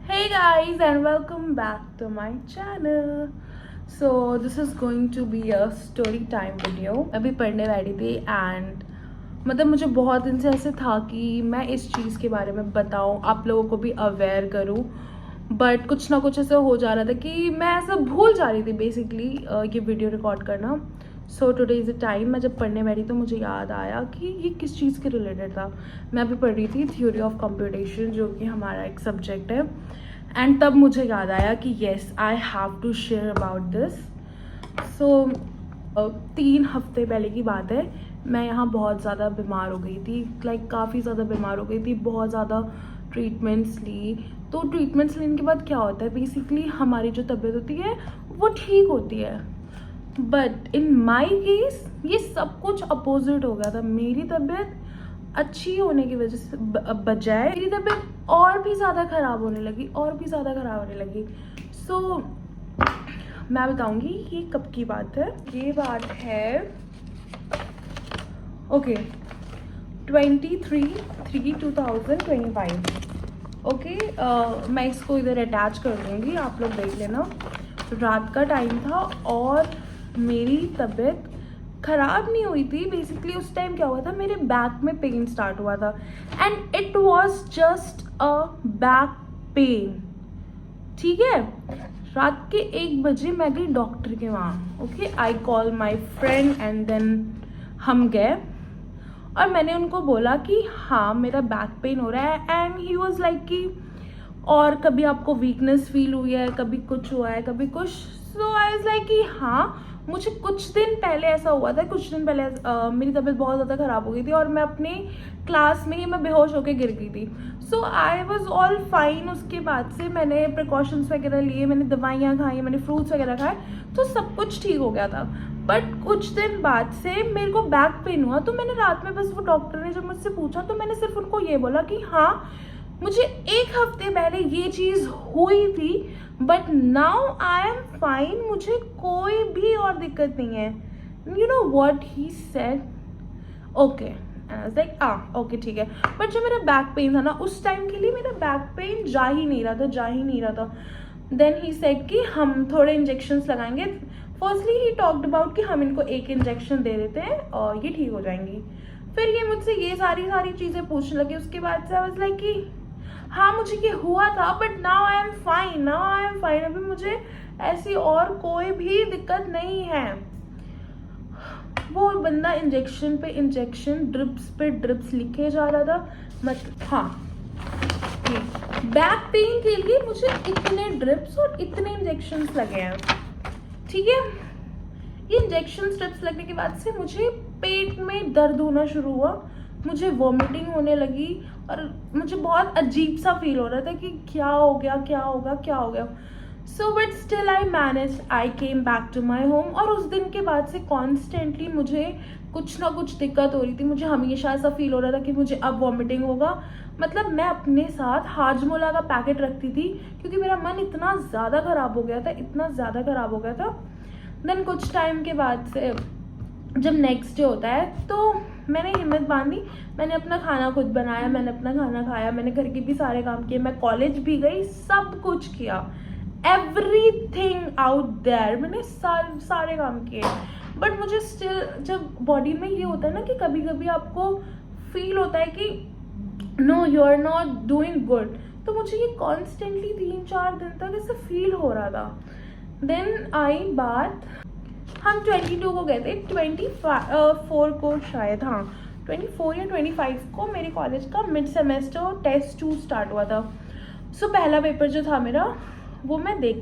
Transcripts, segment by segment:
Hey guys, and welcome back to my channel. So this is going to be a story time video. मैं अभी पढ़ने बैठी थी and मतलब मुझे बहुत दिन से ऐसे था कि मैं इस चीज़ के बारे में बताऊँ, आप लोगों को भी अवेयर करूँ, बट कुछ ना कुछ ऐसा हो जा रहा था कि मैं ऐसा भूल जा रही थी बेसिकली ये वीडियो रिकॉर्ड करना. So today is a time. मैं जब पढ़ने बैठी तो मुझे याद आया कि ये किस चीज़ के रिलेटेड था. मैं अभी पढ़ रही थी थ्योरी ऑफ कंप्यूटेशन, जो कि हमारा एक सब्जेक्ट है. एंड तब मुझे याद आया कि yes, I have to share about this. So 3 हफ्ते पहले की बात है. मैं यहाँ बहुत ज़्यादा बीमार हो गई थी, लाइक काफ़ी ज़्यादा बीमार हो गई थी, बहुत ज़्यादा ट्रीटमेंट्स ली. तो ट्रीटमेंट्स लेने के बाद क्या होता है, बेसिकली हमारी जो तबीयत होती है वो ठीक होती है. बट इन माई केस ये सब कुछ अपोजिट हो गया था. मेरी तबीयत अच्छी होने की वजह से बजाय मेरी तबीयत और भी ज़्यादा ख़राब होने लगी, और भी ज़्यादा ख़राब होने लगी. सो मैं बताऊंगी ये कब की बात है. ये बात है ओके 23/3/2025. ओके, मैं इसको इधर अटैच कर दूँगी, आप लोग देख लेना. रात का टाइम था और मेरी तबीयत ख़राब नहीं हुई थी. बेसिकली उस टाइम क्या हुआ था, मेरे बैक में पेन स्टार्ट हुआ था and it was just a back pain. ठीक है, रात के 1 बजे मैं गई डॉक्टर के वहाँ. Okay, I call my friend and then हम गए और मैंने उनको बोला कि हाँ मेरा बैक पेन हो रहा है. एंड ही वॉज लाइक कि और कभी आपको वीकनेस फील हुई है, कभी कुछ हुआ है, कभी कुछ. सो आई वाज लाइक कि हाँ मुझे कुछ दिन पहले ऐसा हुआ था. कुछ दिन पहले मेरी तबीयत बहुत ज़्यादा ख़राब हो गई थी और मैं अपने क्लास में ही मैं बेहोश होकर गिर गई थी. सो आई वॉज ऑल फाइन. उसके बाद से मैंने प्रिकॉशंस वगैरह लिए, मैंने दवाइयाँ खाई, मैंने फ्रूट्स वगैरह खाए, तो सब कुछ ठीक हो गया था. बट कुछ दिन बाद से मेरे को बैक पेन हुआ. तो मैंने रात में बस, वो डॉक्टर ने जब मुझसे पूछा तो मैंने सिर्फ उनको ये बोला कि हाँ मुझे 1 हफ्ते पहले ये चीज़ हुई थी, but now I am fine, मुझे कोई भी और दिक्कत नहीं है. You know what he said, okay. Like okay ठीक है. बट जो मेरा बैक पेन था ना, उस टाइम के लिए मेरा बैक पेन जा ही नहीं रहा था. देन ही सेड कि हम थोड़े इंजेक्शंस लगाएंगे. फर्स्टली ही टॉक्ड अबाउट कि हम इनको एक इंजेक्शन दे देते हैं और ये ठीक हो जाएंगी. फिर ये मुझसे ये सारी चीज़ें पूछने लगे. उसके बाद से आई वाज लाइक कि हाँ मुझे ये हुआ था, but now I am fine, अभी मुझे ऐसी और कोई भी दिक्कत नहीं है. वो बंदा इंजेक्शन पे इंजेक्शन, ड्रिप्स पे ड्रिप्स लिखे जा रहा था. मतलब हाँ, बैक पेन के लिए मुझे इतने ड्रिप्स और इतने इंजेक्शंस लगे हैं. ठीक है, ये इंजेक्शन स्ट्रिप्स लगने के बाद से मुझे पेट में दर्द होना शुरू हुआ, मुझे वॉमिटिंग होने लगी और मुझे बहुत अजीब सा फील हो रहा था कि क्या हो गया. So but still I manage, I came back to my home. और उस दिन के बाद से कॉन्स्टेंटली मुझे कुछ ना कुछ दिक्कत हो रही थी. मुझे हमेशा ऐसा फील हो रहा था कि मुझे अब वॉमिटिंग होगा. मतलब मैं अपने साथ हाजमोला का पैकेट रखती थी क्योंकि मेरा मन इतना ज़्यादा ख़राब हो गया था. देन कुछ टाइम के बाद से जब नेक्स्ट डे होता है तो मैंने हिम्मत बांधी, मैंने अपना खाना खुद बनाया, मैंने अपना खाना खाया, मैंने घर के भी सारे काम किए, मैं कॉलेज भी गई, सब कुछ किया, एवरीथिंग आउट देयर, मैंने सारे काम किए. बट मुझे स्टिल, जब बॉडी में ये होता है ना कि कभी कभी आपको फील होता है कि no you are not doing good, तो मुझे ये कॉन्स्टेंटली 3-4 दिन तक ऐसे फील हो रहा था. देन आई बात, हम 22 को गए थे, 24 को शायद, हाँ 24 या 25 को मेरे कॉलेज का मिड सेमेस्टर टेस्ट 2 स्टार्ट हुआ था. सो पहला पेपर जो था मेरा वो मैं दे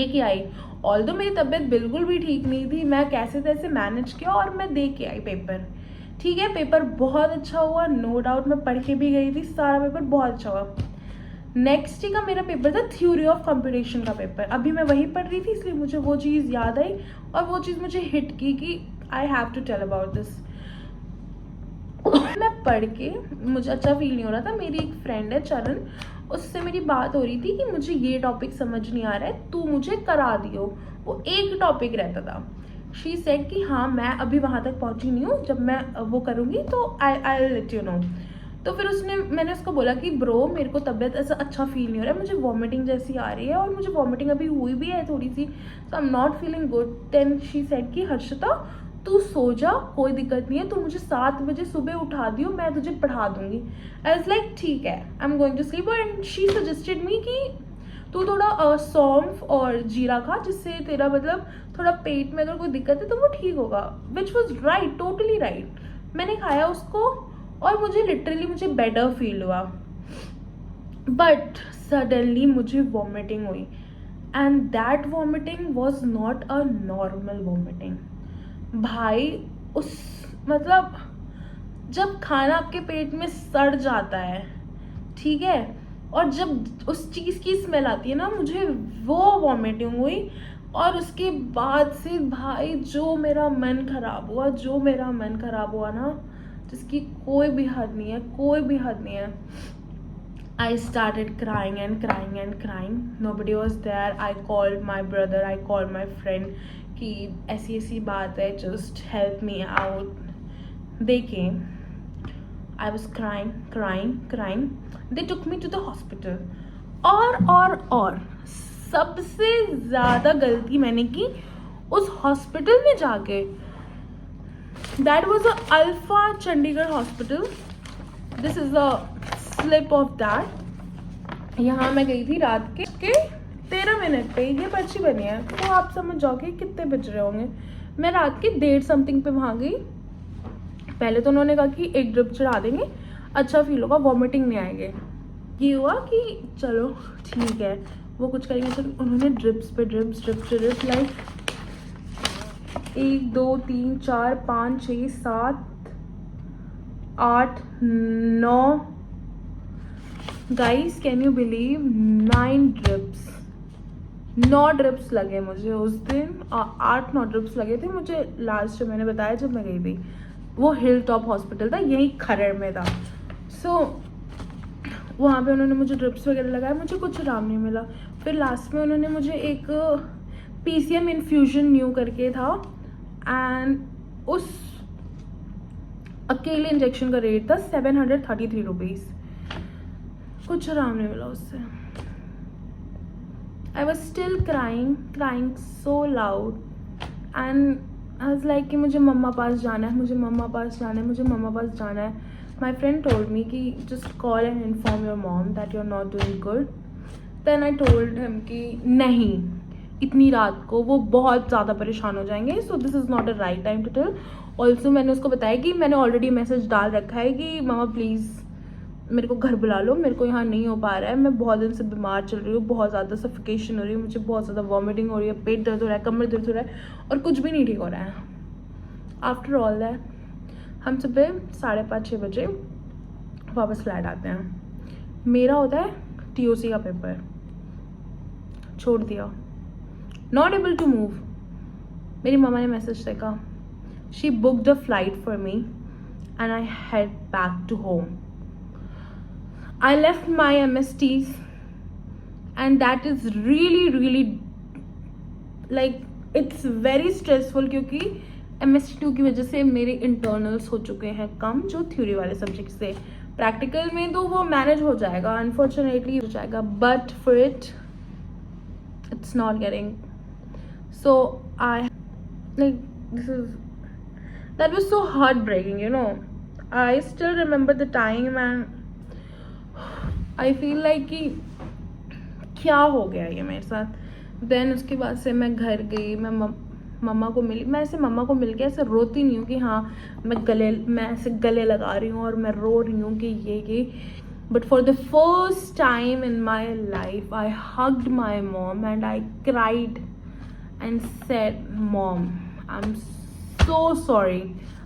के आई. ऑल्दो मेरी तबीयत बिल्कुल भी ठीक नहीं थी, मैं कैसे तैसे मैनेज किया और मैं दे के आई पेपर. ठीक है, पेपर बहुत अच्छा हुआ, नो डाउट. मैं पढ़ के भी गई थी, सारा पेपर बहुत अच्छा हुआ. नेक्स्ट डे का मेरा पेपर था थ्योरी ऑफ कंप्यूटेशन का पेपर. अभी मैं वही पढ़ रही थी, इसलिए मुझे वो चीज़ याद आई और वो चीज़ मुझे हिट की कि I have to tell about this. मैं पढ़ के मुझे अच्छा फील नहीं हो रहा था. मेरी एक फ्रेंड है चरण, उससे मेरी बात हो रही थी कि मुझे ये टॉपिक समझ नहीं आ रहा है, तू मुझे करा दियो. वो एक टॉपिक रहता था. शी सेड कि हाँ मैं अभी वहाँ तक पहुँची नहीं हूँ, जब मैं वो करूँगी तो आई लेट यू नो. तो फिर मैंने उसको बोला कि ब्रो मेरे को तबीयत ऐसा अच्छा फील नहीं हो रहा है, मुझे वॉमिटिंग जैसी आ रही है और मुझे वॉमिटिंग अभी हुई भी है थोड़ी सी, so I am not feeling good. Then she said कि हर्षिता तू सो जा, कोई दिक्कत नहीं है, तू मुझे 7 बजे सुबह उठा दियो, मैं तुझे पढ़ा दूंगी। आई वाज लाइक ठीक है, I am going to sleep. And she suggested me कि तू थोड़ा सौंफ और जीरा खा, जिससे तेरा मतलब थोड़ा पेट में अगर कोई दिक्कत है तो वो ठीक होगा, which was right, totally right. मैंने खाया उसको और मुझे लिटरली मुझे बेटर फील हुआ, बट सडनली मुझे वॉमिटिंग हुई and that vomiting was not a normal vomiting भाई। उस मतलब जब खाना आपके पेट में सड़ जाता है, ठीक है, और जब उस चीज़ की स्मेल आती है ना, मुझे वो वॉमिटिंग हुई। और उसके बाद से भाई जो मेरा मन खराब हुआ ना, जिसकी कोई भी हद नहीं है। I started crying and crying. Nobody was there. I called my brother, I called my friend कि ऐसी बात है, just help me out. They came. I was crying. They took me to the hospital. और सबसे ज़्यादा गलती मैंने की उस हॉस्पिटल में जाके। That was a Alpha Chandigarh hospital. This is a slip of that. यहाँ मैं गई थी रात के 13 मिनट पे, ये पर्ची बनी है तो आप समझ जाओगे कितने बज रहे होंगे। मैं रात के 1:30 समथिंग पे वहाँ गई। पहले तो उन्होंने कहा कि एक ड्रिप चढ़ा देंगे, अच्छा फील होगा, वॉमिटिंग नहीं आएगी। ये हुआ कि चलो ठीक है वो कुछ करेंगे। तो उन्होंने drips like 1 2 3 4 5 6 7 8 9 guys, can you believe 9 drips लगे मुझे उस दिन। 8-9 ड्रिप्स लगे थे मुझे लास्ट जो मैंने बताया जब मैं गई थी। वो हिल टॉप हॉस्पिटल था, यहीं खरड़ में था। सो वहाँ पे उन्होंने मुझे ड्रिप्स वगैरह लगाए, मुझे कुछ आराम नहीं मिला। फिर लास्ट में उन्होंने मुझे एक PCM इन्फ्यूजन न्यू करके था एंड उस अकेले इंजेक्शन का रेट था 733 रुपीज़। कुछ आराम नहीं मिला उससे। I was still crying so loud and I was like कि मुझे मम्मा पास जाना है। माई फ्रेंड टोल्ड मी कि just call and inform your mom that you are not doing good. Then I told him कि नहीं, इतनी रात को वो बहुत ज़्यादा परेशान हो जाएंगे, so this is not a right time to tell. Also मैंने उसको बताया कि मैंने ऑलरेडी मैसेज डाल रखा है कि मामा प्लीज़ मेरे को घर बुला लो, मेरे को यहाँ नहीं हो पा रहा है, मैं बहुत दिन से बीमार चल रही हूँ, बहुत ज़्यादा सफिकेशन हो रही है, मुझे बहुत ज़्यादा वॉमिटिंग हो रही है, पेट दर्द हो रहा है, कमर दर्द हो रहा है और कुछ भी नहीं ठीक हो रहा है। आफ्टर ऑल दैट हम सुबह 5:30-6 बजे वापस फ्लैट आते हैं। मेरा होता है TOC का पेपर, छोड़ दिया, नॉट एबल टू मूव। मेरी मामा ने मैसेज देखा, she booked a flight for me and I head back to home. I left my MSTs and that is really like it's very stressful क्योंकि MST2 की वजह से मेरे इंटरनल्स हो चुके हैं कम, जो थ्योरी वाले सब्जेक्ट से। प्रैक्टिकल में तो वो मैनेज हो जाएगा, अनफॉर्चुनेटली हो जाएगा, but for it's not getting, so I like that was so heartbreaking, you know. I still remember the time and I feel like कि क्या हो गया ये मेरे साथ। देन उसके बाद से मैं घर गई, मैं मम्मा को मिली। मैं ऐसे मम्मा को मिल के ऐसे रोती नहीं हूँ कि हाँ मैं ऐसे गले लगा रही हूँ और मैं रो रही हूँ कि ये but for the first time in my life I hugged my mom and I cried and said mom I am so sorry,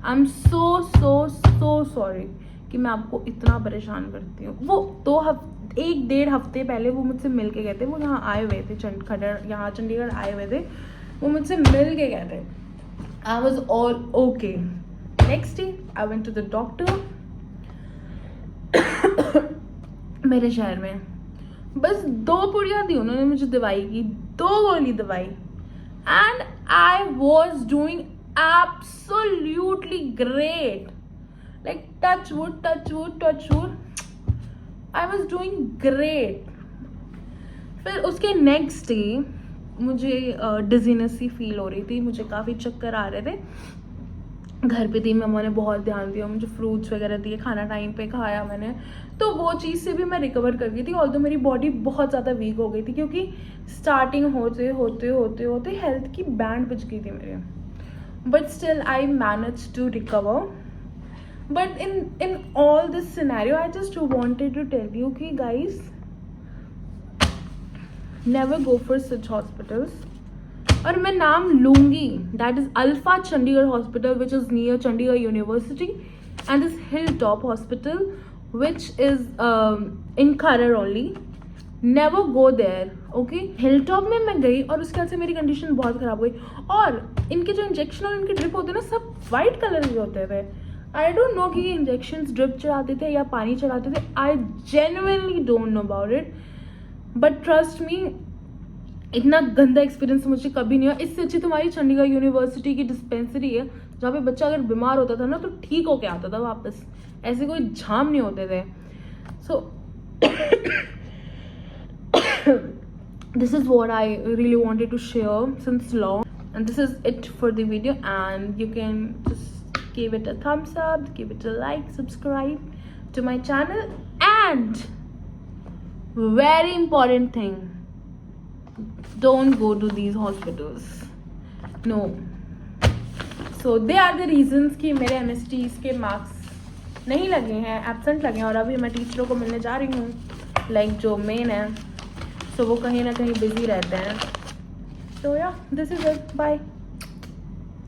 I am so sorry कि मैं आपको इतना परेशान करती हूँ। वो 1-1.5 हफ्ते पहले वो मुझसे मिल के गए थे, वो यहाँ आए हुए थे यहाँ चंडीगढ़ आए हुए थे, वो मुझसे मिल के गए थे। I was all okay. Next day I went to the doctor मेरे शहर में। बस 2 पुड़िया दी उन्होंने मुझे दवाई की, 2 गोली दवाई, and I was doing absolutely great. like touch wood, touch wood, touch wood, I was doing great. फिर उसके नेक्स्ट डे मुझे डिजीनेस सी फील हो रही थी, मुझे काफ़ी चक्कर आ रहे थे। घर पे थी, मम्मा ने बहुत ध्यान दिया, मुझे फ्रूट्स वगैरह दिए, खाना टाइम पे खाया मैंने, तो वो चीज़ से भी मैं रिकवर कर गई थी। ऑल्दो मेरी बॉडी बहुत ज़्यादा वीक हो गई थी, क्योंकि स्टार्टिंग होते होते होते होते हेल्थ की बैंड बज गई थी मेरे, but still I manage to recover. But in all this scenario I just wanted to tell you कि guys, never go for such hospitals. और मैं नाम लूँगी, that is Alpha Chandigarh hospital which is near Chandigarh university, and this hill top hospital which is in Kharar only. Never go there, okay. Hill top में मैं गई और उसके बाद से मेरी कंडीशन बहुत ख़राब हुई, और इनके जो इंजेक्शन और इनके ड्रिप होते हैं ना, सब वाइट कलर के होते थे। आई डोंट नो कि इंजेक्शन ड्रिप चढ़ाते थे या पानी चढ़ाते थे, I genuinely don't know about it, but trust me, इतना गंदा एक्सपीरियंस मुझे कभी नहीं हुआ। इससे अच्छी तुम्हारी चंडीगढ़ यूनिवर्सिटी की डिस्पेंसरी है, जहाँ पे बच्चा अगर बीमार होता था ना तो ठीक होके आता था वापस, ऐसे कोई झाम नहीं होते थे। So this is what I really wanted to share since long, and this is it for the video, and you can just give it a thumbs up, give it a like, subscribe to my channel, and very important thing, don't go to these hospitals, no. So they are the reasons कि मेरे MSTs के marks नहीं लगे हैं, absent लगे हैं, और अभी मैं टीचरों को मिलने जा रही हूँ, लाइक जो मेन है, सो वो कहीं ना कहीं बिजी रहते हैं। तो या दिस इज इट, बाय।